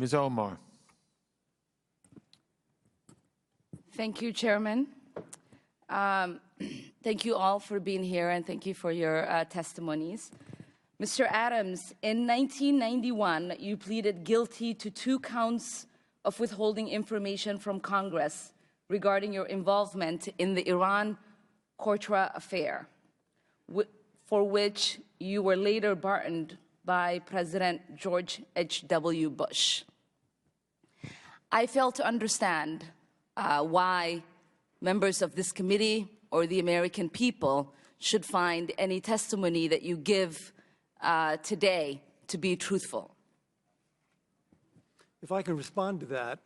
Ms. Omar. Thank you, Chairman. Thank you all for being here, and thank you for your testimonies. Mr. Adams, in 1991, you pleaded guilty to 2 counts of withholding information from Congress regarding your involvement in the Iran-Contra affair, for which you were later pardoned by President George H.W. Bush. I fail to understand why members of this committee or the American people should find any testimony that you give today to be truthful. If I can respond to that.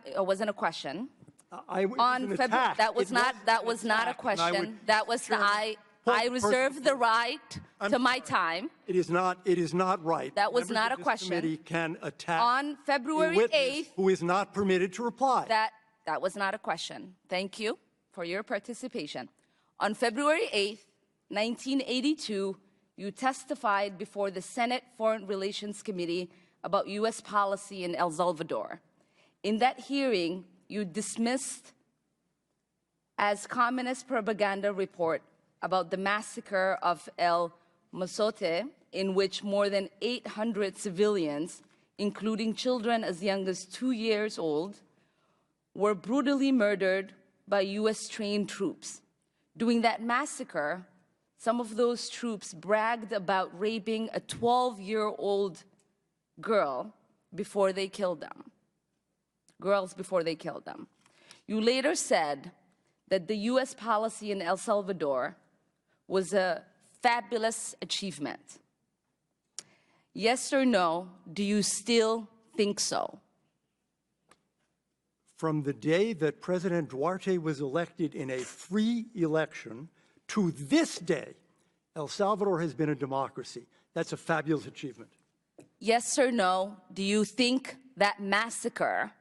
It wasn't a question. That was not a question. That was I reserve the right to my time. It is not right. That was not a question. Committee can attack on February 8th, who is not permitted to reply. That was not a question. Thank you for your participation. On February 8th, 1982, you testified before the Senate Foreign Relations Committee about U.S. policy in El Salvador. In that hearing, you dismissed as communist propaganda report about the massacre of El Mozote, in which more than 800 civilians, including children as young as 2 years old, were brutally murdered by U.S.-trained troops. During that massacre, some of those troops bragged about raping a 12-year-old girl before they killed them. You later said that the U.S. policy in El Salvador was a fabulous achievement. Yes or no, do you still think so? From the day that President Duarte was elected in a free election to this day, El Salvador has been a democracy. That's a fabulous achievement. Yes or no, do you think that massacre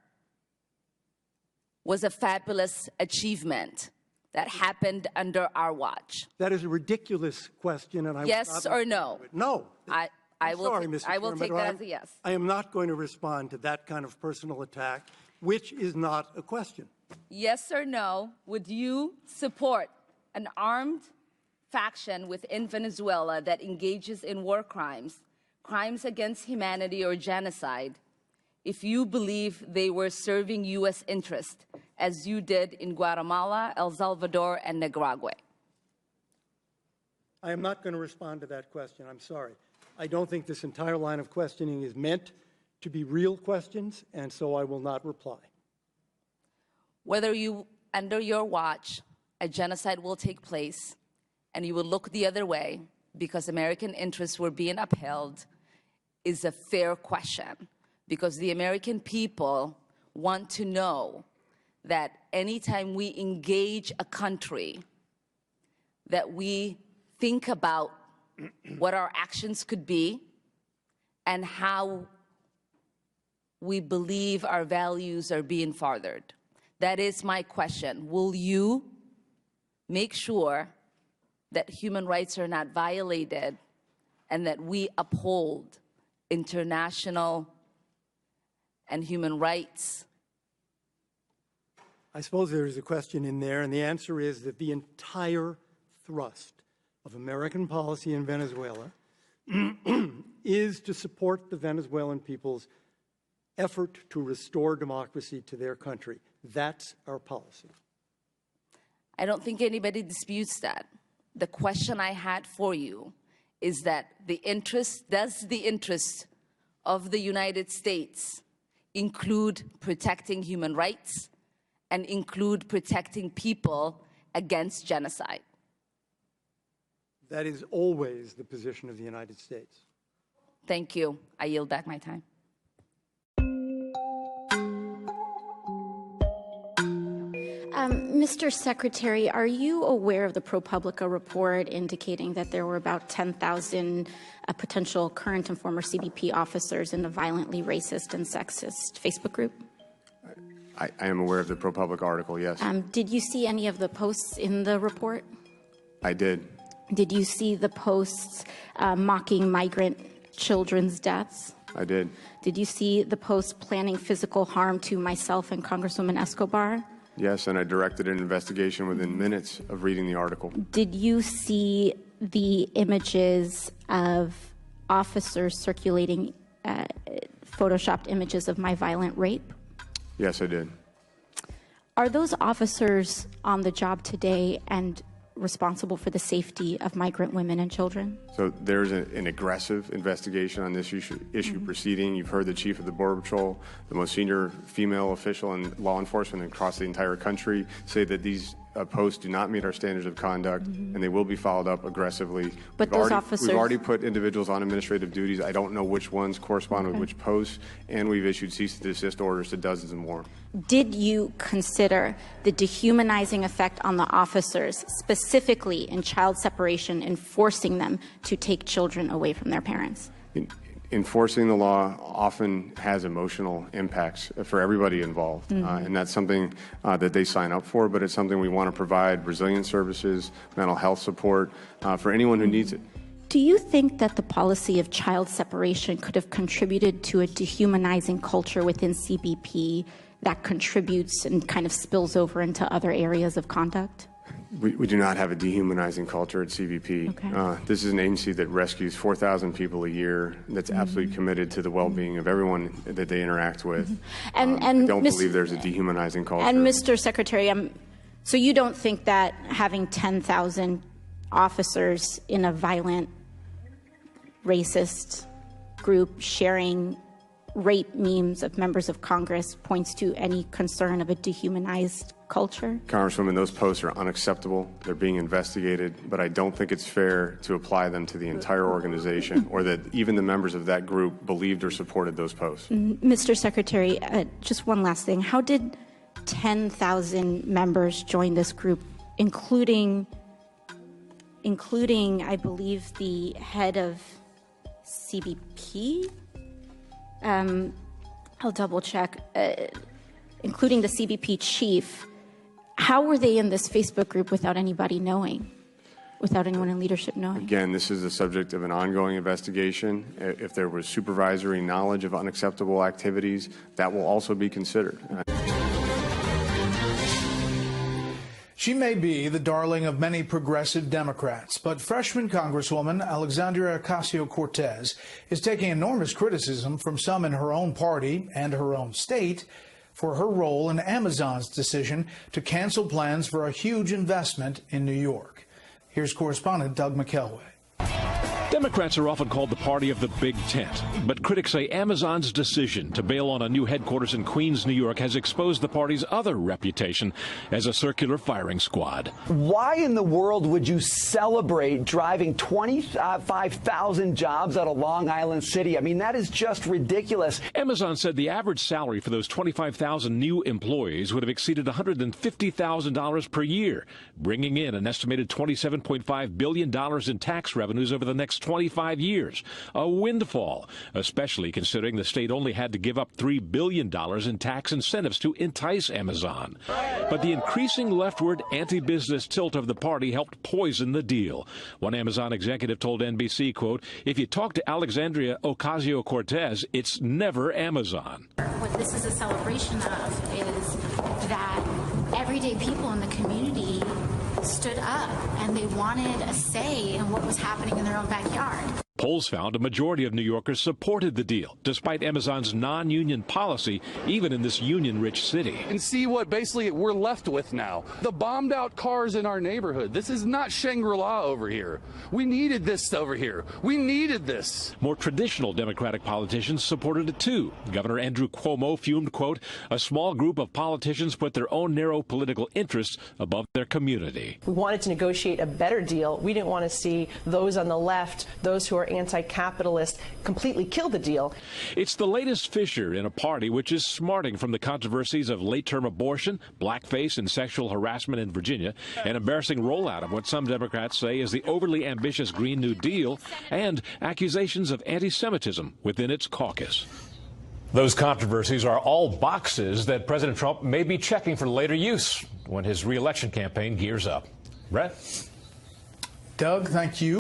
was a fabulous achievement that happened under our watch? That is a ridiculous question, and I yes or no? No. I will take that as a yes. I am not going to respond to that kind of personal attack, which is not a question. Yes or no, would you support an armed faction within Venezuela that engages in war crimes, crimes against humanity or genocide, if you believe they were serving U.S. interest, as you did in Guatemala, El Salvador, and Nicaragua? I am not going to respond to that question. I'm sorry. I don't think this entire line of questioning is meant to be real questions, and so I will not reply. Whether under your watch, a genocide will take place, and you will look the other way because American interests were being upheld, is a fair question, because the American people want to know that anytime we engage a country, that we think about what our actions could be and how we believe our values are being furthered. That is my question. Will you make sure that human rights are not violated and that we uphold international and human rights? I suppose there is a question in there, and the answer is that the entire thrust of American policy in Venezuela is to support the Venezuelan people's effort to restore democracy to their country. That's our policy. I don't think anybody disputes that. The question I had for you is that does the interest of the United States include protecting human rights and include protecting people against genocide? That is always the position of the United States. Thank you. I yield back my time. Mr. Secretary, are you aware of the ProPublica report indicating that there were about 10,000 potential current and former CBP officers in a violently racist and sexist Facebook group? I am aware of the ProPublica article, yes. Did you see any of the posts in the report? I did. Did you see the posts mocking migrant children's deaths? I did. Did you see the post planning physical harm to myself and Congresswoman Escobar? Yes, and I directed an investigation within minutes of reading the article. Did you see the images of officers circulating photoshopped images of my violent rape? Yes, I did. Are those officers on the job today and responsible for the safety of migrant women and children? So there's an aggressive investigation on this issue proceeding. You've heard the chief of the Border Patrol, the most senior female official in law enforcement across the entire country, say that these posts do not meet our standards of conduct, and they will be followed up aggressively. But we've already put individuals on administrative duties. I don't know which ones correspond with which posts, and we've issued cease and desist orders to dozens and more. Did you consider the dehumanizing effect on the officers, specifically in child separation, and forcing them to take children away from their parents? Enforcing the law often has emotional impacts for everybody involved, and that's something that they sign up for, but it's something we want to provide resilience services, mental health support for anyone who needs it. Do you think that the policy of child separation could have contributed to a dehumanizing culture within CBP that contributes and kind of spills over into other areas of conduct? We do not have a dehumanizing culture at CBP. Okay. This is an agency that rescues 4,000 people a year, that's absolutely committed to the well-being of everyone that they interact with. And I don't believe there's a dehumanizing culture. And Mr. Secretary, so you don't think that having 10,000 officers in a violent, racist group sharing rape memes of members of Congress points to any concern of a dehumanized culture? Congresswoman, those posts are unacceptable. They're being investigated, but I don't think it's fair to apply them to the entire organization or that even the members of that group believed or supported those posts. Mr. Secretary, just one last thing. How did 10,000 members join this group, including, I believe, the head of CBP? I'll double check, including the CBP chief. How were they in this Facebook group without anybody knowing, without anyone in leadership knowing? Again, this is the subject of an ongoing investigation. If there was supervisory knowledge of unacceptable activities, that will also be considered. She may be the darling of many progressive Democrats, but freshman Congresswoman Alexandria Ocasio-Cortez is taking enormous criticism from some in her own party and her own state for her role in Amazon's decision to cancel plans for a huge investment in New York. Here's correspondent Doug McElway. Democrats are often called the party of the big tent, but critics say Amazon's decision to bail on a new headquarters in Queens, New York, has exposed the party's other reputation as a circular firing squad. Why in the world would you celebrate driving 25,000 jobs out of Long Island City? I mean, that is just ridiculous. Amazon said the average salary for those 25,000 new employees would have exceeded $150,000 per year, bringing in an estimated $27.5 billion in tax revenues over the next 25 years. A windfall, especially considering the state only had to give up $3 billion in tax incentives to entice Amazon. But the increasing leftward anti-business tilt of the party helped poison the deal. One Amazon executive told NBC, quote, "If you talk to Alexandria Ocasio-Cortez, it's never Amazon." What this is a celebration of is that everyday people in the community stood up and they wanted a say in what was happening in their own backyard. Polls found a majority of New Yorkers supported the deal, despite Amazon's non-union policy, even in this union-rich city. And see what basically we're left with now. The bombed out cars in our neighborhood. This is not Shangri-La over here. We needed this over here. We needed this. More traditional Democratic politicians supported it too. Governor Andrew Cuomo fumed, quote, "A small group of politicians put their own narrow political interests above their community." We wanted to negotiate a better deal. We didn't want to see those on the left, those who are anti-capitalist, completely kill the deal. It's the latest fissure in a party which is smarting from the controversies of late-term abortion, blackface, and sexual harassment in Virginia, an embarrassing rollout of what some Democrats say is the overly ambitious Green New Deal, and accusations of anti-Semitism within its caucus. Those controversies are all boxes that President Trump may be checking for later use when his re-election campaign gears up. Brett? Doug, thank you.